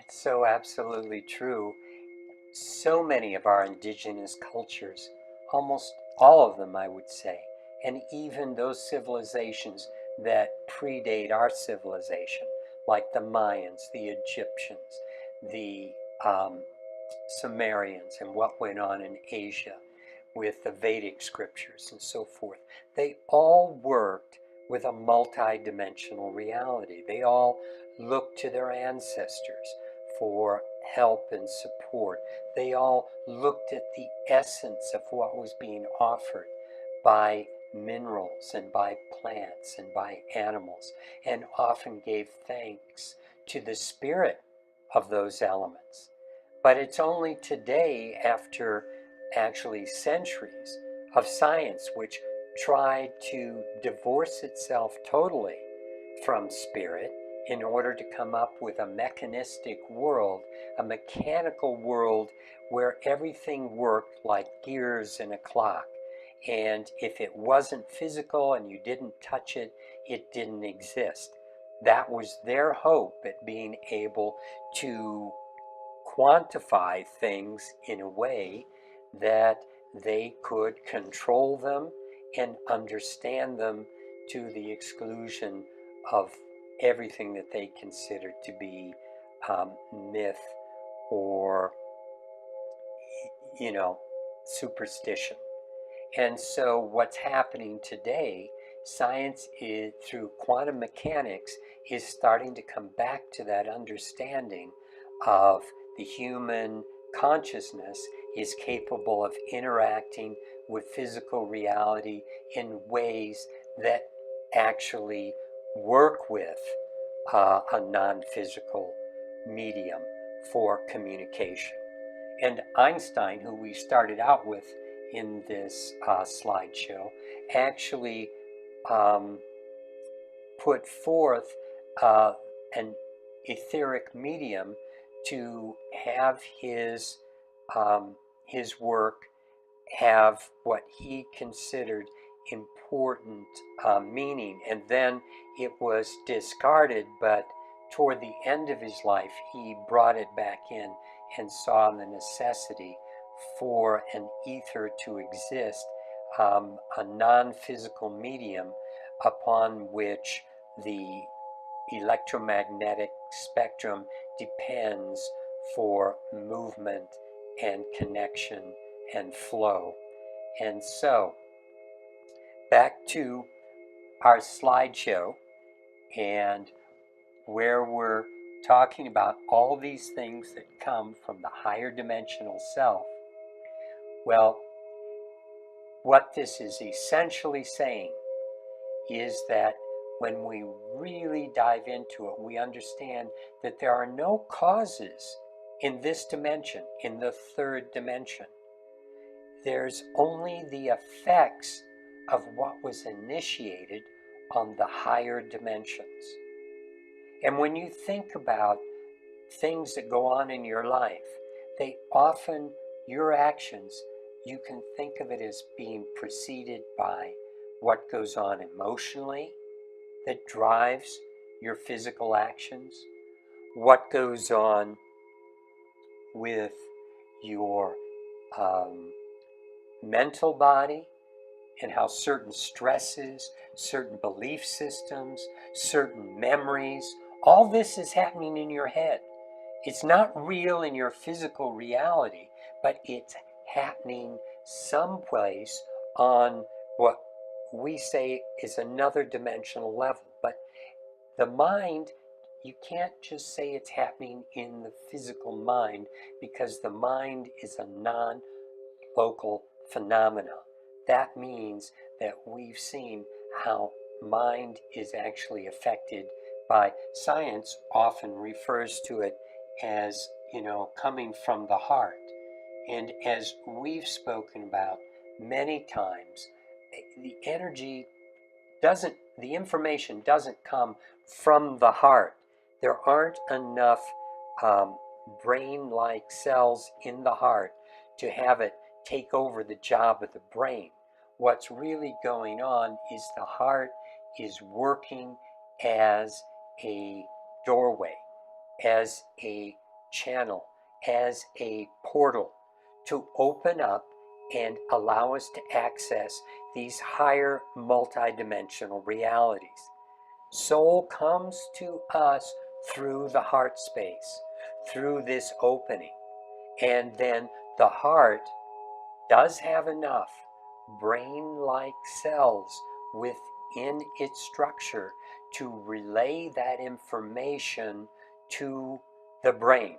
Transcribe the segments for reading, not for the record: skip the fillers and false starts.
It's so absolutely true. So many of our indigenous cultures, almost all of them, I would say, and even those civilizations that predate our civilization, like the Mayans, the Egyptians, the um, Sumerians, and what went on in Asia with the Vedic scriptures and so forth, they all worked with a multi-dimensional reality. They all looked to their ancestors for help and support. They all looked at the essence of what was being offered by minerals and by plants and by animals, and often gave thanks to the spirit of those elements. But it's only today, after actually centuries of science, which tried to divorce itself totally from spirit in order to come up with a mechanistic world, a mechanical world where everything worked like gears in a clock. And if it wasn't physical and you didn't touch it, it didn't exist. That was their hope at being able to quantify things in a way that they could control them and understand them to the exclusion of everything that they considered to be myth or, you know, superstition. And so what's happening today, science is, through quantum mechanics, is starting to come back to that understanding of the human consciousness is capable of interacting with physical reality in ways that actually work with a non-physical medium for communication. And Einstein, who we started out with in this slideshow, actually um, put forth an etheric medium to have his work have what he considered important meaning, and then it was discarded. But toward the end of his life, he brought it back in and saw the necessity for an ether to exist, a non-physical medium upon which the electromagnetic spectrum depends for movement and connection and flow. And so, back to our slideshow, and where we're talking about all these things that come from the higher dimensional self. Well, what this is essentially saying is that when we really dive into it, we understand that there are no causes in this dimension, in the third dimension. There's only the effects of what was initiated on the higher dimensions. And when you think about things that go on in your life, they often, your actions, you can think of it as being preceded by what goes on emotionally that drives your physical actions, what goes on with your mental body, and how certain stresses, certain belief systems, certain memories, all this is happening in your head. It's not real in your physical reality, but it's happening someplace on what we say is another dimensional level. But the mind, you can't just say it's happening in the physical mind, because the mind is a non-local phenomena. That means that we've seen how mind is actually affected by, science often refers to it as, coming from the heart. And as we've spoken about many times, the energy doesn't, the information doesn't come from the heart. There aren't enough brain-like cells in the heart to have it take over the job of the brain. What's really going on is the heart is working as a doorway, as a channel as a portal to open up and allow us to access these higher multidimensional realities. Soul comes to us through the heart space, through this opening. And then the heart does have enough brain-like cells within its structure to relay that information to the brain.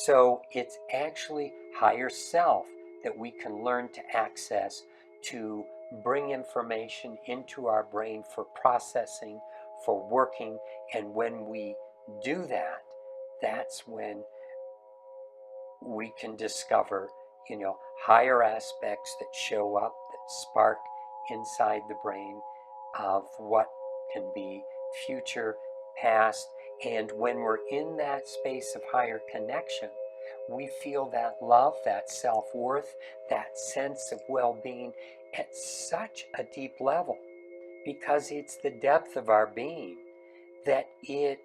So it's actually higher self that we can learn to access to bring information into our brain for processing, for working. And when we do that, that's when we can discover, higher aspects that show up, that spark inside the brain of what can be future, past. And when we're in that space of higher connection, we feel that love, that self-worth, that sense of well-being at such a deep level, because it's the depth of our being that it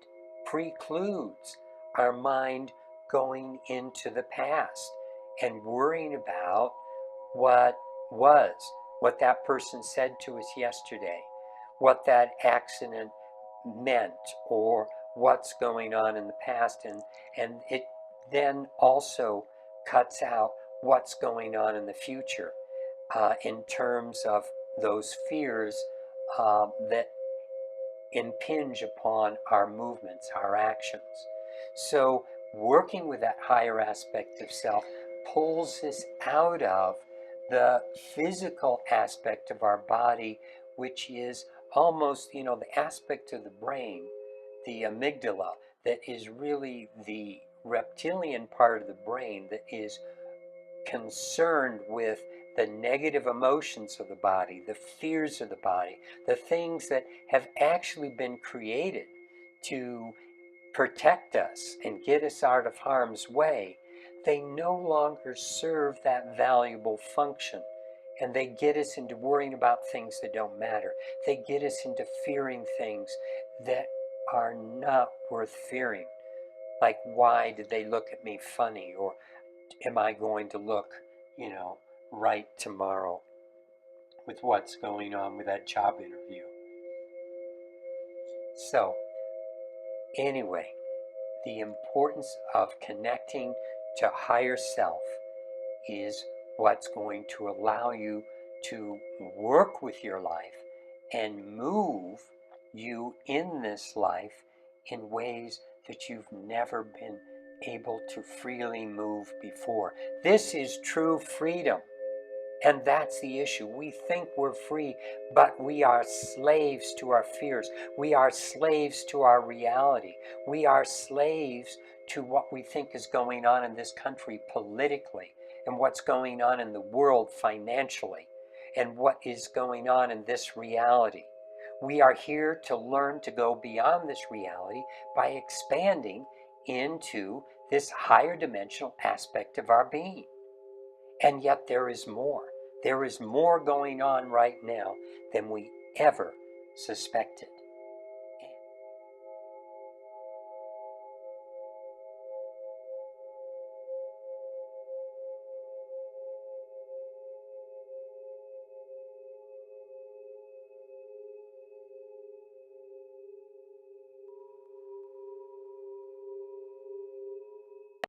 precludes our mind going into the past and worrying about what was, what that person said to us yesterday, what that accident meant, or what's going on in the past. And it then also cuts out what's going on in the future in terms of those fears that impinge upon our movements, our actions. So working with that higher aspect of self pulls us out of the physical aspect of our body, which is almost, the aspect of the brain, the amygdala, that is really the reptilian part of the brain that is concerned with the negative emotions of the body, the fears of the body, the things that have actually been created to protect us and get us out of harm's way. They no longer serve that valuable function, and they get us into worrying about things that don't matter. They get us into fearing things that are not worth fearing. Like, why did they look at me funny? Or am I going to look, right tomorrow with what's going on with that job interview? So, anyway, the importance of connecting to higher self is what's going to allow you to work with your life and move you in this life in ways that you've never been able to freely move before. This is true freedom. And that's the issue. We think we're free, but we are slaves to our fears. We are slaves to our reality. We are slaves to what we think is going on in this country politically, and what's going on in the world financially, and what is going on in this reality. We are here to learn to go beyond this reality by expanding into this higher dimensional aspect of our being. And yet there is more. There is more going on right now than we ever suspected.